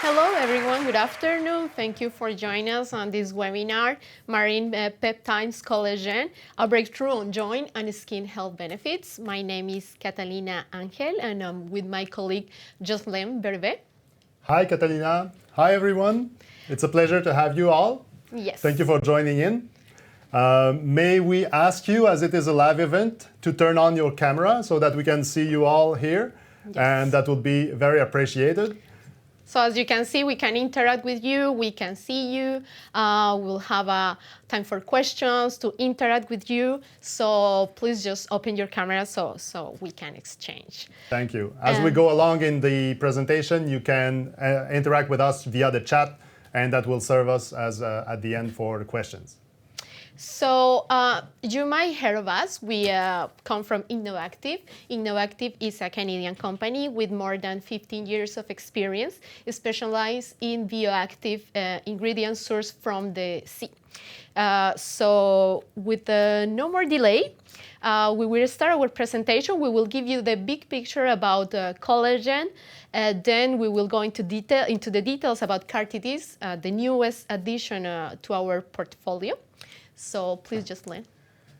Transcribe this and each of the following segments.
Hello, everyone. Good afternoon. Thank you for joining us on this webinar, Marine Peptides Collagen, a breakthrough on joint and skin health benefits. My name is Catalina Angel, and I'm with my colleague, Jocelyn Bervet. Hi, Catalina. Hi, everyone. It's a pleasure to have you all. Yes. Thank you for joining in. May we ask you, as it is a live event, to turn on your camera so that we can see you all here, Yes. and that would be very appreciated. So as you can see, we can interact with you, we can see you, we'll have a time for questions to interact with you. So please just open your camera so we can exchange. Thank you. As we go along in the presentation, you can interact with us via the chat, and that will serve us as at the end for the questions. So you might hear of us. We come from 𝐷𝐞𝐫𝐢𝐧𝐭. 𝐷𝐞𝐫𝐢𝐧𝐭 is a Canadian company with more than 15 years of experience, specialized in bioactive ingredients sourced from the sea. So with no more delay, we will start our presentation. We will give you the big picture about collagen. Then we will go into the details about Cartidyss, the newest addition to our portfolio. So please, Jocelyn.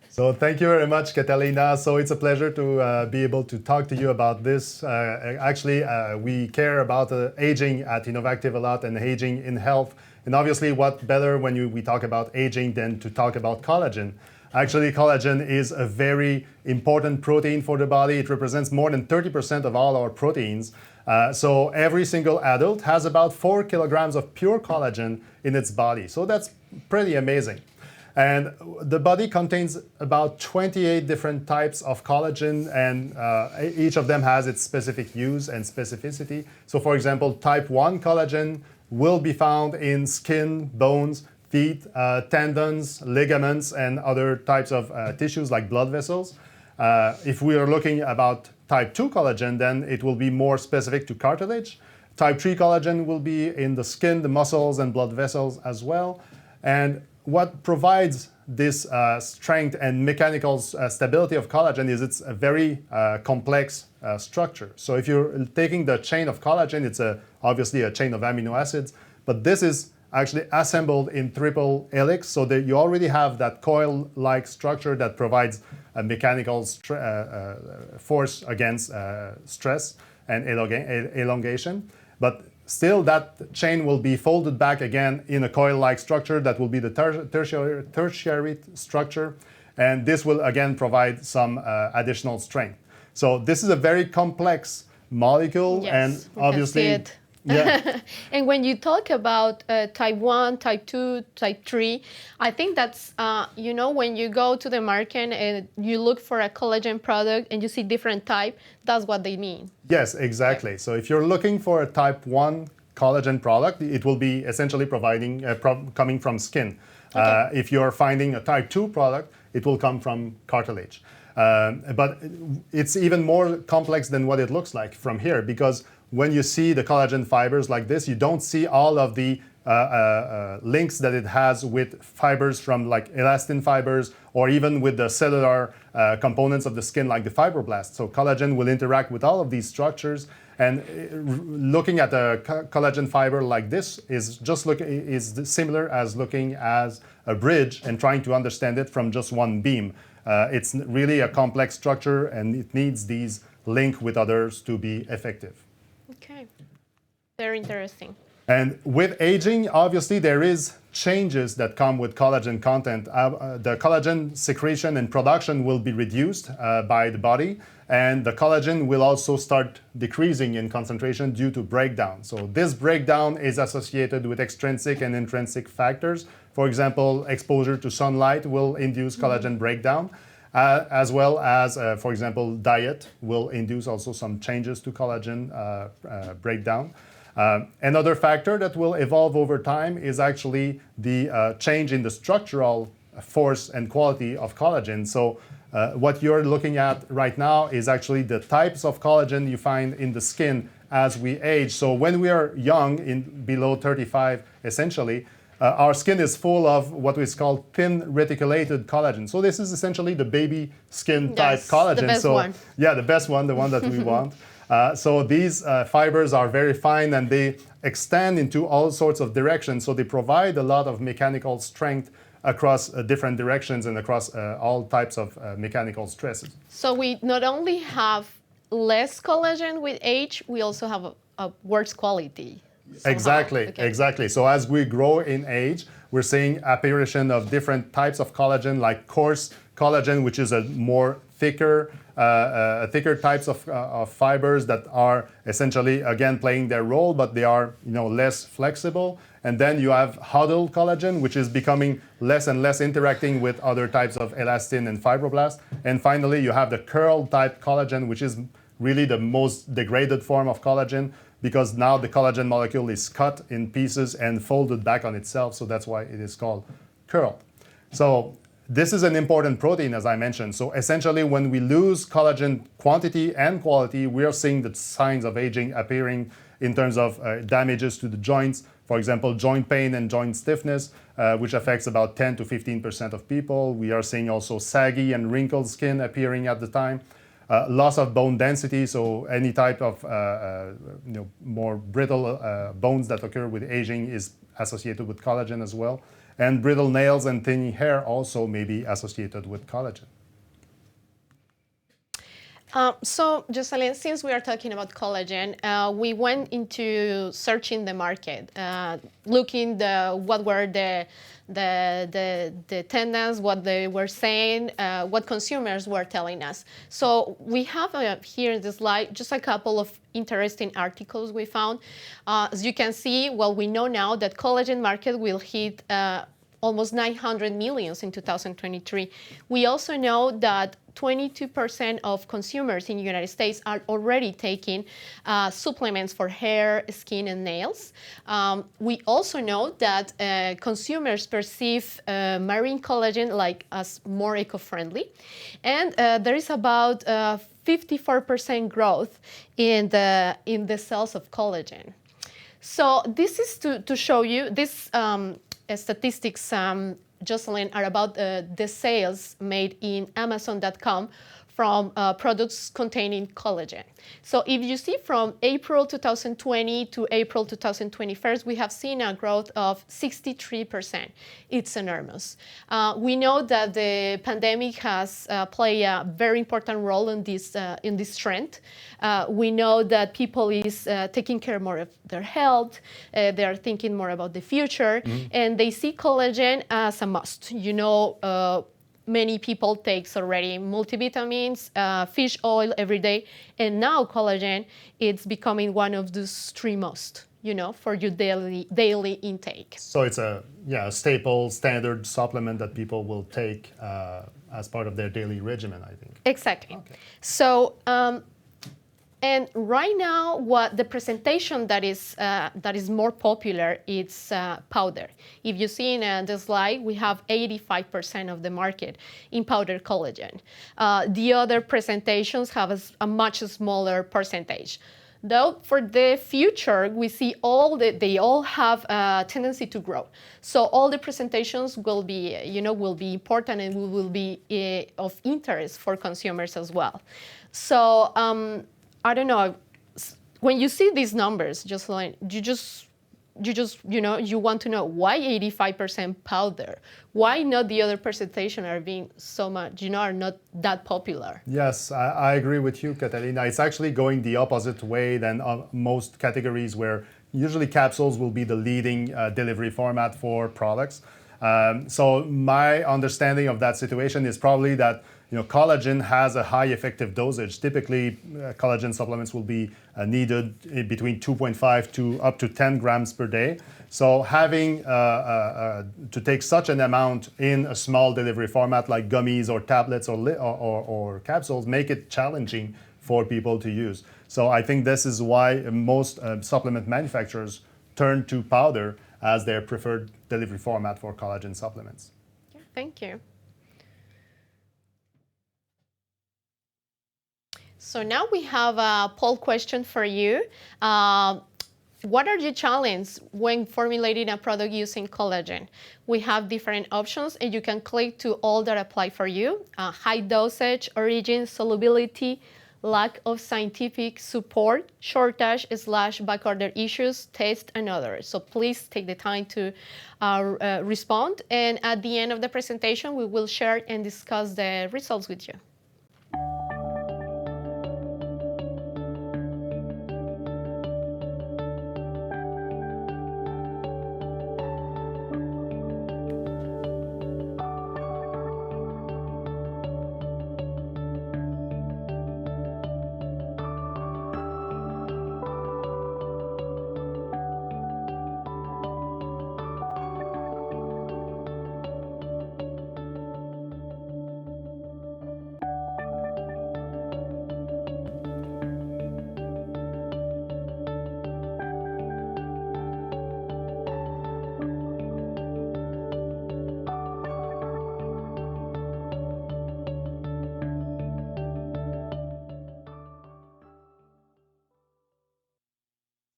So thank you very much, Catalina. So it's a pleasure to be able to talk to you about this. Actually, we care about aging at Innovactive a lot and aging in health. And obviously, what better when we talk about aging than to talk about collagen? Actually, collagen is a very important protein for the body. It represents more than 30% of all our proteins. So every single adult has about 4 kilograms of pure collagen in its body. So that's pretty amazing. And the body contains about 28 different types of collagen, and each of them has its specific use and specificity. So for example, type 1 collagen will be found in skin, bones, feet, tendons, ligaments, and other types of tissues like blood vessels. If we are looking about type 2 collagen, then it will be more specific to cartilage. Type 3 collagen will be in the skin, the muscles, and blood vessels as well. And what provides this strength and mechanical stability of collagen is it's a very complex structure. So if you're taking the chain of collagen, it's obviously a chain of amino acids, but this is actually assembled in triple helix, so that you already have that coil-like structure that provides a mechanical force against stress and elongation. But still, that chain will be folded back again in a coil-like structure that will be the tertiary structure, and this will again provide some additional strength. So this is a very complex molecule, Yes, and obviously, we can see it. Yeah. And when you talk about type 1, type 2, type 3, I think that's, when you go to the market and you look for a collagen product and you see different type, that's what they mean. Yes, exactly. So if you're looking for a type 1 collagen product, it will be essentially coming from skin. Okay. If you're finding a type 2 product, it will come from cartilage. But it's even more complex than what it looks like from here, because when you see the collagen fibers like this, you don't see all of the links that it has with fibers from like elastin fibers, or even with the cellular components of the skin like the fibroblasts. So collagen will interact with all of these structures, and looking at a collagen fiber like this is similar as looking as a bridge and trying to understand it from just one beam. It's really a complex structure, and it needs these links with others to be effective. Okay, very interesting. And with aging, obviously, there is changes that come with collagen content. The collagen secretion and production will be reduced by the body, and the collagen will also start decreasing in concentration due to breakdown. So this breakdown is associated with extrinsic and intrinsic factors. For example, exposure to sunlight will induce collagen breakdown, as well as, for example, diet will induce also some changes to collagen breakdown. Another factor that will evolve over time is actually the change in the structural force and quality of collagen. So what you're looking at right now is actually the types of collagen you find in the skin as we age. So when we are young, below 35 essentially, our skin is full of what is called thin reticulated collagen. So this is essentially the baby skin type collagen. The best one. Yeah, the best one, the one that we want. So these fibers are very fine and they extend into all sorts of directions. So they provide a lot of mechanical strength across different directions and across all types of mechanical stresses. So we not only have less collagen with age, we also have a worse quality. Somehow. Exactly, Okay. exactly. So as we grow in age, we're seeing apparition of different types of collagen, like coarse collagen, which is a more thicker types of fibers that are essentially, again, playing their role, but they are, less flexible. And then you have huddled collagen, which is becoming less and less interacting with other types of elastin and fibroblast. And finally, you have the curled type collagen, which is really the most degraded form of collagen, because now the collagen molecule is cut in pieces and folded back on itself. So that's why it is called curled. So this is an important protein, as I mentioned. So essentially, when we lose collagen quantity and quality, we are seeing the signs of aging appearing in terms of damages to the joints. For example, joint pain and joint stiffness, which affects about 10 to 15% of people. We are seeing also saggy and wrinkled skin appearing at the time. Loss of bone density, so any type of more brittle bones that occur with aging is associated with collagen as well. And brittle nails and thinning hair also may be associated with collagen. So, Jocelyn, since we are talking about collagen, we went into searching the market, looking what were the tenants, what they were saying, what consumers were telling us. So we have here in the slide just a couple of interesting articles we found. As you can see, well, we know now that collagen market will hit almost 900 million in 2023. We also know that 22% of consumers in the United States are already taking supplements for hair, skin, and nails. We also know that consumers perceive marine collagen like as more eco-friendly. And there is about 54% growth in the sales of collagen. So this is to show you, this statistics, Jocelyn, are about the sales made in Amazon.com from products containing collagen. So if you see from April 2020 to April 2021, we have seen a growth of 63%. It's enormous. We know that the pandemic has played a very important role in this trend. We know that people is taking care more of their health. They are thinking more about the future, and they see collagen as a must. Many people takes already multivitamins, fish oil every day, and now collagen, it's becoming one of those three must, for your daily intake. So it's a staple, standard supplement that people will take as part of their daily regimen, I think. Exactly. Okay. So, and right now, what the presentation that is more popular is powder. If you see in the slide, we have 85% of the market in powder collagen. The other presentations have a much smaller percentage. Though for the future, we see they all have a tendency to grow. So all the presentations will be, will be important and will be of interest for consumers as well. So, I don't know, when you see these numbers, Jocelyn, you want to know why 85% powder? Why not the other presentation are being so much, are not that popular? Yes, I agree with you, Catalina. It's actually going the opposite way than most categories where usually capsules will be the leading delivery format for products. So my understanding of that situation is probably that collagen has a high effective dosage. Typically, collagen supplements will be needed between 2.5 to up to 10 grams per day. So having to take such an amount in a small delivery format like gummies or tablets or capsules make it challenging for people to use. So I think this is why most supplement manufacturers turn to powder as their preferred delivery format for collagen supplements. Yeah, thank you. So now we have a poll question for you. What are your challenges when formulating a product using collagen? We have different options, and you can click to all that apply for you. High dosage, origin, solubility, lack of scientific support, shortage/backorder issues, test, and others. So please take the time to respond. And at the end of the presentation, we will share and discuss the results with you.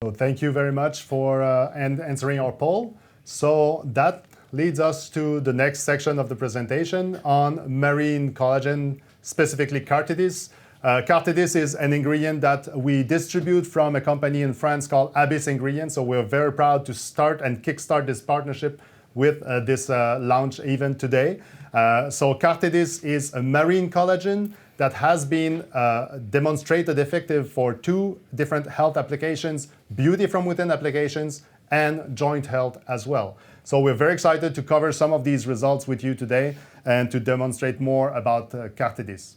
So thank you very much for answering our poll. So that leads us to the next section of the presentation on marine collagen, specifically Cartidyss. Cartidyss is an ingredient that we distribute from a company in France called Abyss Ingredients. So we're very proud to start and kickstart this partnership with this launch event today. So Cartidyss is a marine collagen that has been demonstrated effective for 2 different health applications, beauty from within applications, and joint health as well. So we're very excited to cover some of these results with you today and to demonstrate more about Cartidyss.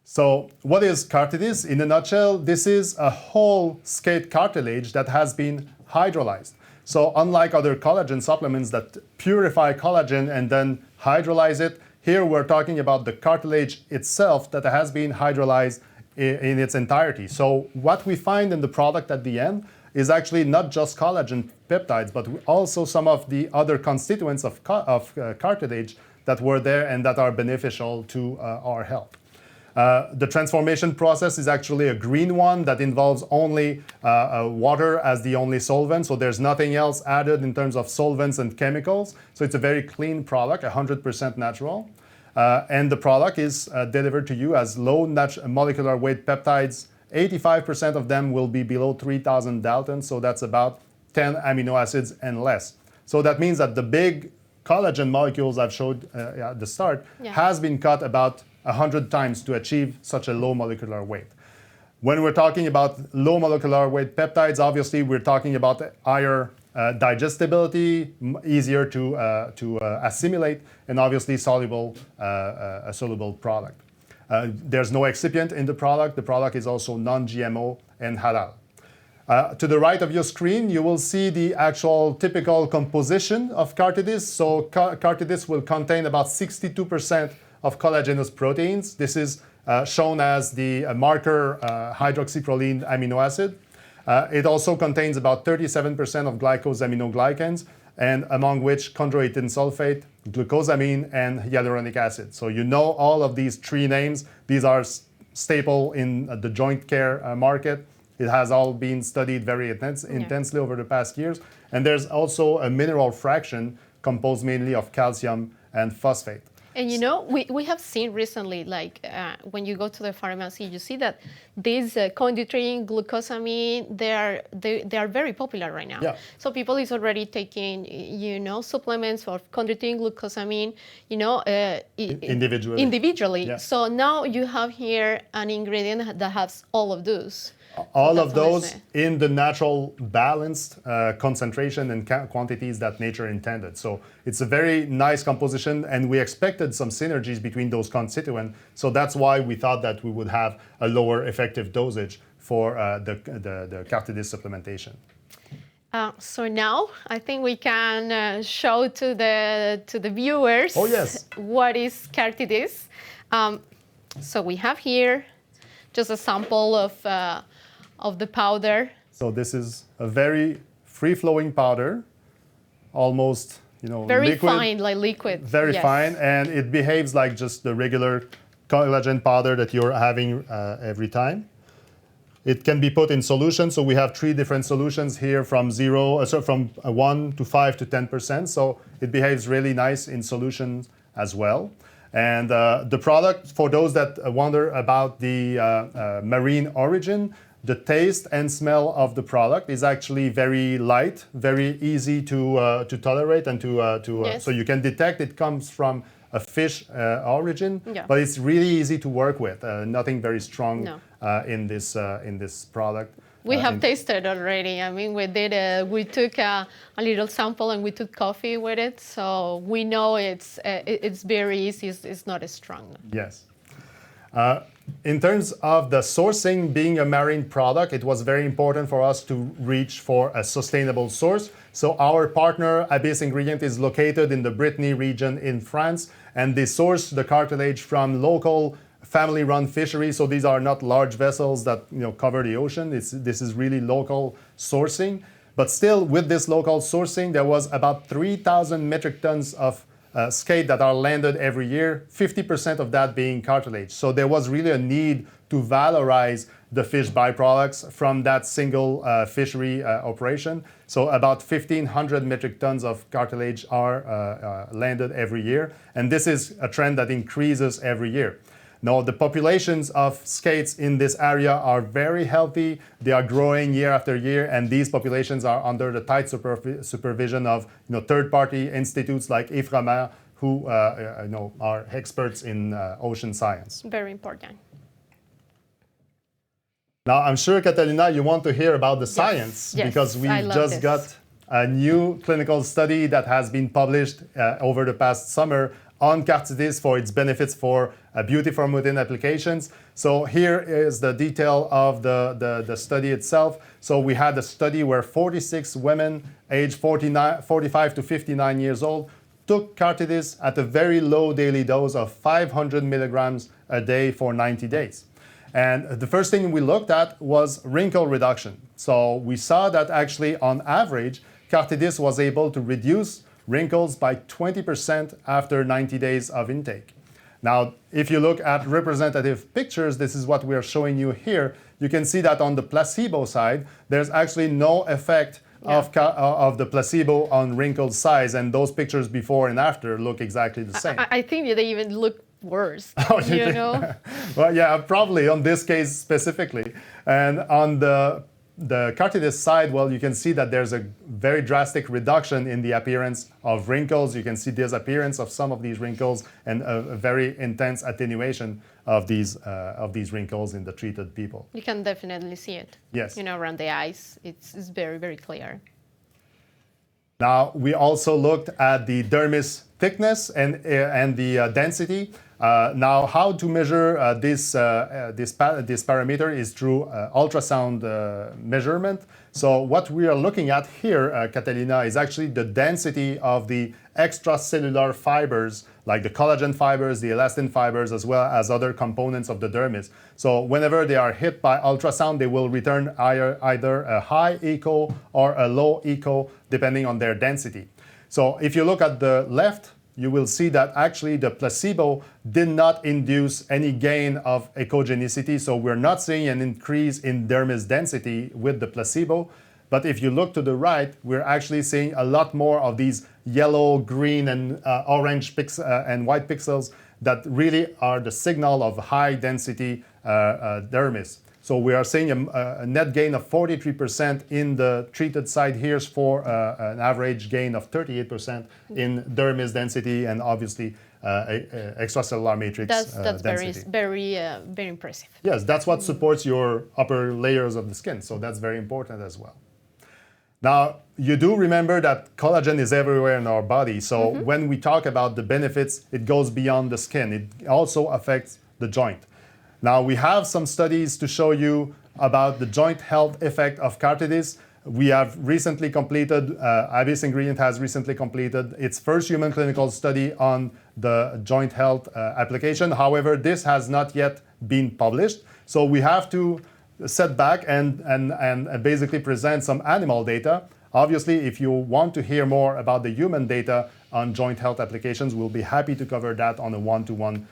So what is Cartidyss? In a nutshell, this is a whole skate cartilage that has been hydrolyzed. So unlike other collagen supplements that purify collagen and then hydrolyze it, here we're talking about the cartilage itself that has been hydrolyzed in its entirety. So what we find in the product at the end is actually not just collagen peptides, but also some of the other constituents of cartilage that were there and that are beneficial to our health. The transformation process is actually a green one that involves only water as the only solvent. So there's nothing else added in terms of solvents and chemicals. So it's a very clean product, 100% natural. And the product is delivered to you as low molecular weight peptides. 85% of them will be below 3,000 Daltons. So that's about 10 amino acids and less. So that means that the big collagen molecules I've showed at the start has been cut about 100 times to achieve such a low molecular weight. When we're talking about low molecular weight peptides, obviously we're talking about higher digestibility, easier to assimilate, and obviously soluble, a soluble product. There's no excipient in the product. The product is also non-GMO and halal. To the right of your screen, you will see the actual typical composition of Cartidyss. So Cartidyss will contain about 62% of collagenous proteins. This is shown as the marker hydroxyproline amino acid. It also contains about 37% of glycosaminoglycans, and among which chondroitin sulfate, glucosamine, and hyaluronic acid. So you know all of these 3 names. These are staple in the joint care market. It has all been studied very intensely over the past years. And there's also a mineral fraction composed mainly of calcium and phosphate. And you know, we have seen recently, like when you go to the pharmacy, you see that these chondroitin, glucosamine, they are very popular right now. Yeah. So people is already taking, you know, supplements for chondroitin, glucosamine, you know, individually. Yeah. So now you have here an ingredient that has all of those. All of those in the natural balanced concentration and quantities that nature intended. So it's a very nice composition, and we expected some synergies between those constituents. So that's why we thought that we would have a lower effective dosage for the Cartidyss supplementation. So now I think we can show to the viewers what is Cartidyss. So we have here just a sample of the powder. So this is a very free-flowing powder, almost, you know, very liquid, fine, like liquid. Very fine, and it behaves like just the regular collagen powder that you're having every time. It can be put in solution, so we have 3 different solutions here from 1 to 5 to 10%. So it behaves really nice in solutions as well. And the product, for those that wonder about the marine origin, the taste and smell of the product is actually very light, very easy to tolerate, and Yes. so you can detect it comes from a fish origin, Yeah. but it's really easy to work with. Nothing very strong No. in this product. We have tasted already. I mean, we took a little sample and we took coffee with it, so we know it's very easy. It's not as strong. Yes. In terms of the sourcing, being a marine product, it was very important for us to reach for a sustainable source. So our partner, Abyss Ingredient, is located in the Brittany region in France, and they source the cartilage from local family-run fisheries. So these are not large vessels that cover the ocean. This is really local sourcing. But still, with this local sourcing, there was about 3,000 metric tons of skate that are landed every year, 50% of that being cartilage. So there was really a need to valorize the fish byproducts from that single fishery operation. So about 1,500 metric tons of cartilage are landed every year. And this is a trend that increases every year. Now, the populations of skates in this area are very healthy. They are growing year after year, and these populations are under the tight supervision of third-party institutes like IFRAMER, who are experts in ocean science. Very important. Now, I'm sure, Catalina, you want to hear about the science, Yes, because we I love just this. got a new clinical study that has been published over the past summer on Cartidyss for its benefits for beauty formulating applications. So here is the detail of the study itself. So we had a study where 46 women aged 45 to 59 years old took Cartidyss at a very low daily dose of 500 milligrams a day for 90 days. And the first thing we looked at was wrinkle reduction. So we saw that actually on average, Cartidyss was able to reduce wrinkles by 20% after 90 days of intake. Now, if you look at representative pictures, this is what we are showing you here. You can see that on the placebo side, there's actually no effect of the placebo on wrinkle size, and those pictures before and after look exactly the same. I think they even look worse, you know? Well, yeah, probably on this case specifically. And on the Cartidyss side, well, you can see that there's a very drastic reduction in the appearance of wrinkles. You can see disappearance of some of these wrinkles and a very intense attenuation of these wrinkles in the treated people. You can definitely see it. Yes. Around the eyes, it's very, very clear. Now, we also looked at the dermis thickness and the density. Now, how to measure this parameter is through ultrasound measurement. So what we are looking at here, Catalina, is actually the density of the extracellular fibers, like the collagen fibers, the elastin fibers, as well as other components of the dermis. So whenever they are hit by ultrasound, they will return either a high echo or a low echo, depending on their density. So if you look at the left, you will see that actually the placebo did not induce any gain of echogenicity. So we're not seeing an increase in dermis density with the placebo. But if you look to the right, we're actually seeing a lot more of these yellow, green, and orange and white pixels that really are the signal of high density dermis. So we are seeing a net gain of 43% in the treated side here for an average gain of 38% in dermis density and obviously extracellular matrix that's density. very impressive. Yes, that's what supports your upper layers of the skin. So that's very important as well. Now, you do remember that collagen is everywhere in our body. So when we talk about the benefits, it goes beyond the skin. It also affects the joint. Now, we have some studies to show you about the joint health effect of Cartidyss. We have recently completed, Abyss Ingredient has recently completed its first human clinical study on the joint health application. However, this has not yet been published. So we have to set back and basically present some animal data. Obviously, if you want to hear more about the human data on joint health applications, we'll be happy to cover that on a one-to-one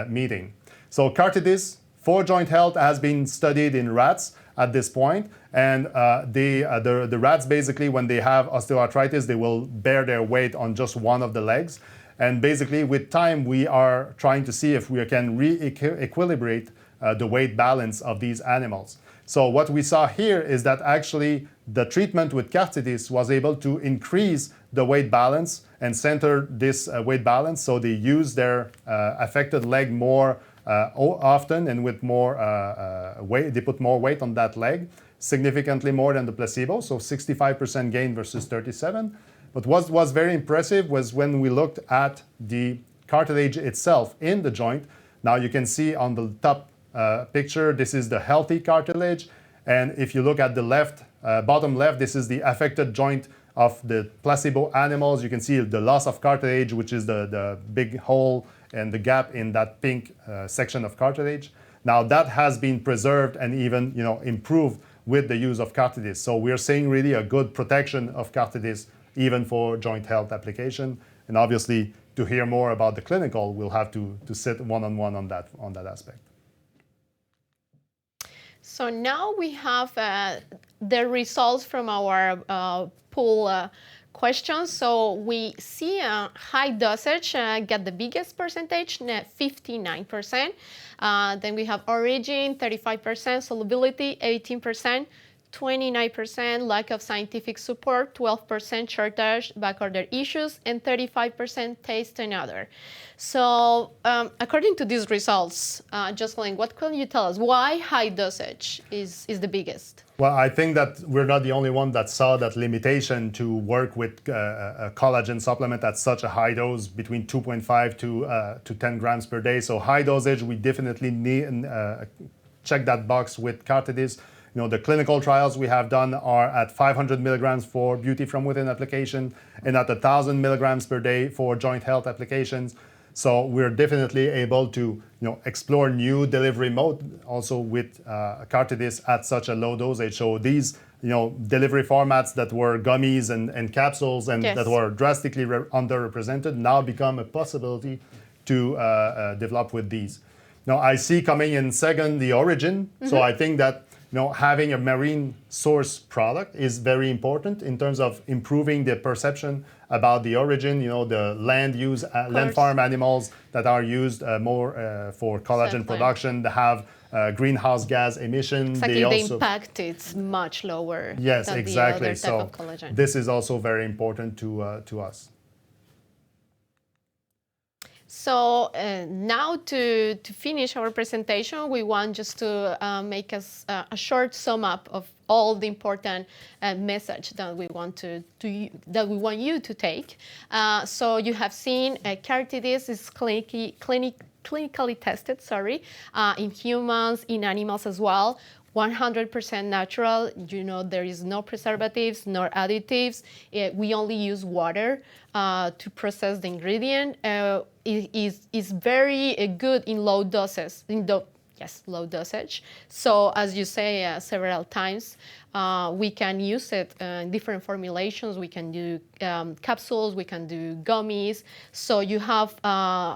meeting. So Cartidyss for joint health has been studied in rats at this point, and the rats basically, when they have osteoarthritis, they will bear their weight on just one of the legs. And basically, with time, we are trying to see if we can re-equilibrate the weight balance of these animals. So what we saw here is that actually the treatment with Cartidyss was able to increase the weight balance and center this weight balance. So they use their affected leg more often and with more weight. They put more weight on that leg, significantly more than the placebo. So 65% gain versus 37%. But what was very impressive was when we looked at the cartilage itself in the joint. Now you can see on the top picture, this is the healthy cartilage. And if you look at the left, bottom left, this is the affected joint of the placebo animals. You can see the loss of cartilage, which is the big hole and the gap in that pink section of cartilage. Now that has been preserved and even improved with the use of Cartidyss. So we're seeing really a good protection of Cartidyss even for joint health application. And obviously, to hear more about the clinical, we'll have to sit one-on-one on that aspect. So now we have the results from our poll questions. So we see high dosage get the biggest percentage, 59%. Then we have origin, 35%, solubility, 18%. 29% lack of scientific support, 12% shortage, backorder issues, and 35% taste and other. So according to these results, Jocelyn, what can you tell us? Why high dosage is the biggest? Well, I think that we're not the only one that saw that limitation to work with a collagen supplement at such a high dose, between 2.5 to 10 grams per day. So high dosage, we definitely need check that box with Cartidyss. The clinical trials we have done are at 500 milligrams for beauty from within application and at 1,000 milligrams per day for joint health applications. So we're definitely able to explore new delivery mode also with Cartidyss at such a low dosage. So these delivery formats that were gummies and capsules and yes. that were drastically underrepresented now become a possibility to develop with these. Now I see coming in second the origin. Mm-hmm. So I think that having a marine source product is very important in terms of improving the perception about the origin, the land use, land farm animals that are used more for collagen production, that have greenhouse gas emissions. Exactly, the impact is much lower yes, than exactly. the other type of collagen. This is also very important to us. So now to finish our presentation, we want just to make us a short sum up of all the important message that we want you to take. So you have seen Cartidyss is clinically tested, in humans, in animals as well. 100% natural. There is no preservatives, no additives. We only use water to process the ingredient. It is very good in low doses. Low dosage. So as you say several times, we can use it in different formulations. We can do capsules, we can do gummies. So you have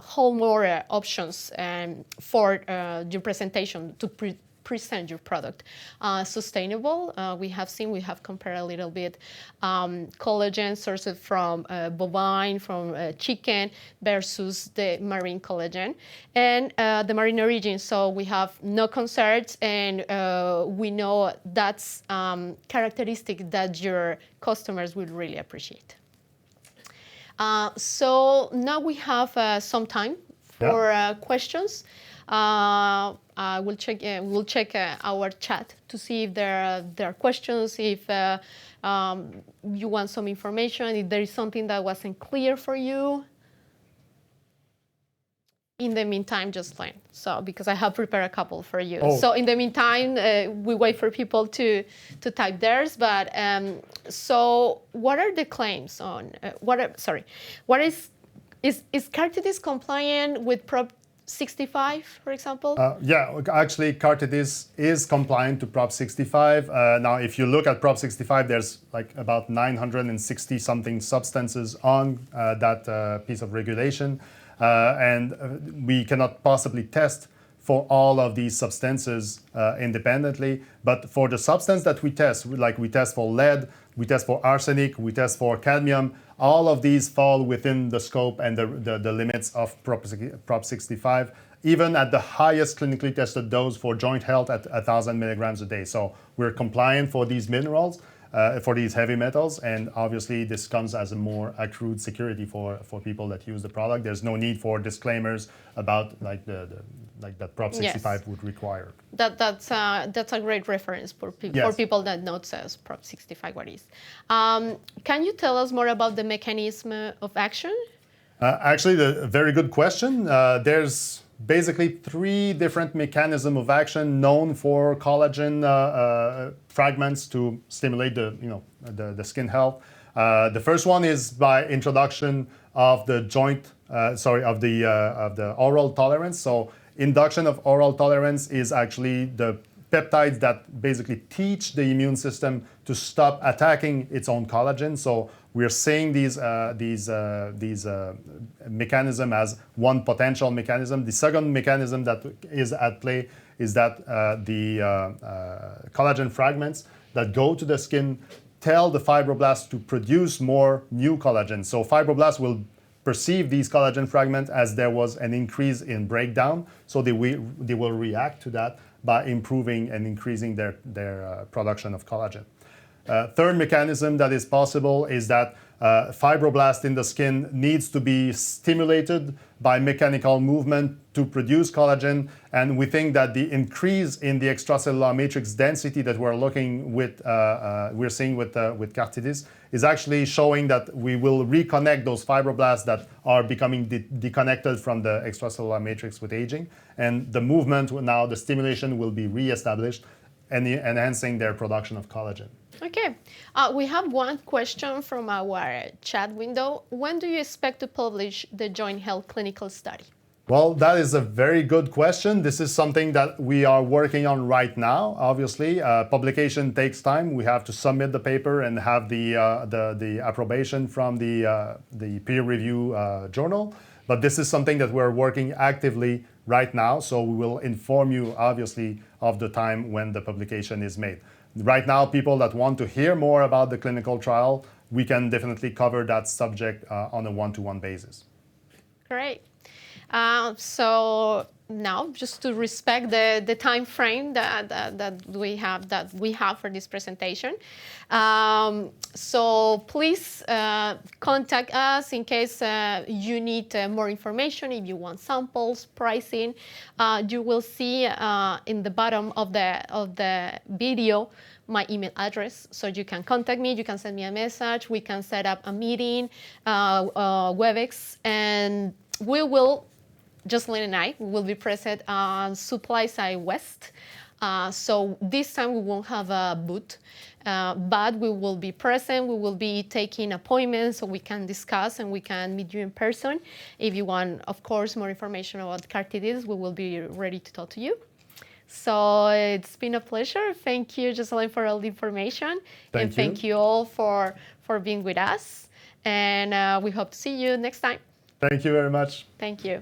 whole more options for your presentation to present your product. Sustainable, we have compared a little bit collagen sourced from bovine, from chicken versus the marine collagen and the marine origin. So we have no concerns, and we know that's characteristic that your customers will really appreciate. So now we have some time for questions. We'll check our chat to see if there are questions, if you want some information, if there is something that wasn't clear for you. In the meantime, just learn. So because I have prepared a couple for you. Oh. So in the meantime, we wait for people to type theirs. But so what are the claims on? What is Cartidyss compliant with Prop 65, for example? Actually, Cartidyss is compliant to Prop 65. Now, if you look at Prop 65, there's like about 960 something substances on that piece of regulation. And we cannot possibly test for all of these substances independently. But for the substance that we test, like we test for lead, we test for arsenic, we test for cadmium. All of these fall within the scope and the limits of Prop 65, even at the highest clinically tested dose for joint health at 1,000 milligrams a day. So we're compliant for these minerals, for these heavy metals, and obviously this comes as a more accrued security for people that use the product. There's no need for disclaimers about like that Prop 65 Yes. would require. That's a great reference for Yes. people that know Prop 65 what is. Can you tell us more about the mechanism of action? Actually, a very good question. There's basically 3 different mechanisms of action known for collagen fragments to stimulate the skin health. The first one is by introduction of the of the oral tolerance. So induction of oral tolerance is actually the peptides that basically teach the immune system to stop attacking its own collagen. So we're seeing these mechanism as one potential mechanism. The second mechanism that is at play is that the collagen fragments that go to the skin tell the fibroblasts to produce more new collagen. So fibroblasts will perceive these collagen fragments as there was an increase in breakdown, so they will react to that by improving and increasing their production of collagen. Third mechanism that is possible is that fibroblast in the skin needs to be stimulated by mechanical movement to produce collagen, and we think that the increase in the extracellular matrix density that we're seeing with Cartidyss is actually showing that we will reconnect those fibroblasts that are becoming deconnected from the extracellular matrix with aging, and the movement now, the stimulation will be reestablished and enhancing their production of collagen. Okay, we have one question from our chat window. When do you expect to publish the joint health clinical study? Well, that is a very good question. This is something that we are working on right now. Obviously, publication takes time. We have to submit the paper and have the approbation from the peer review journal. But this is something that we're working actively right now. So we will inform you, obviously, of the time when the publication is made. Right now, people that want to hear more about the clinical trial, we can definitely cover that subject on a one-to-one basis. Great. So now, just to respect the time frame that we have for this presentation, so please contact us in case you need more information. If you want samples, pricing, you will see in the bottom of the video my email address, so you can contact me. You can send me a message. We can set up a meeting, WebEx, and we will. Jocelyn and I will be present on Supply Side West. So this time we won't have a booth, but we will be present. We will be taking appointments so we can discuss and we can meet you in person. If you want, of course, more information about Cartidyss, we will be ready to talk to you. So it's been a pleasure. Thank you, Jocelyn, for all the information. Thank you all for being with us. And we hope to see you next time. Thank you very much. Thank you.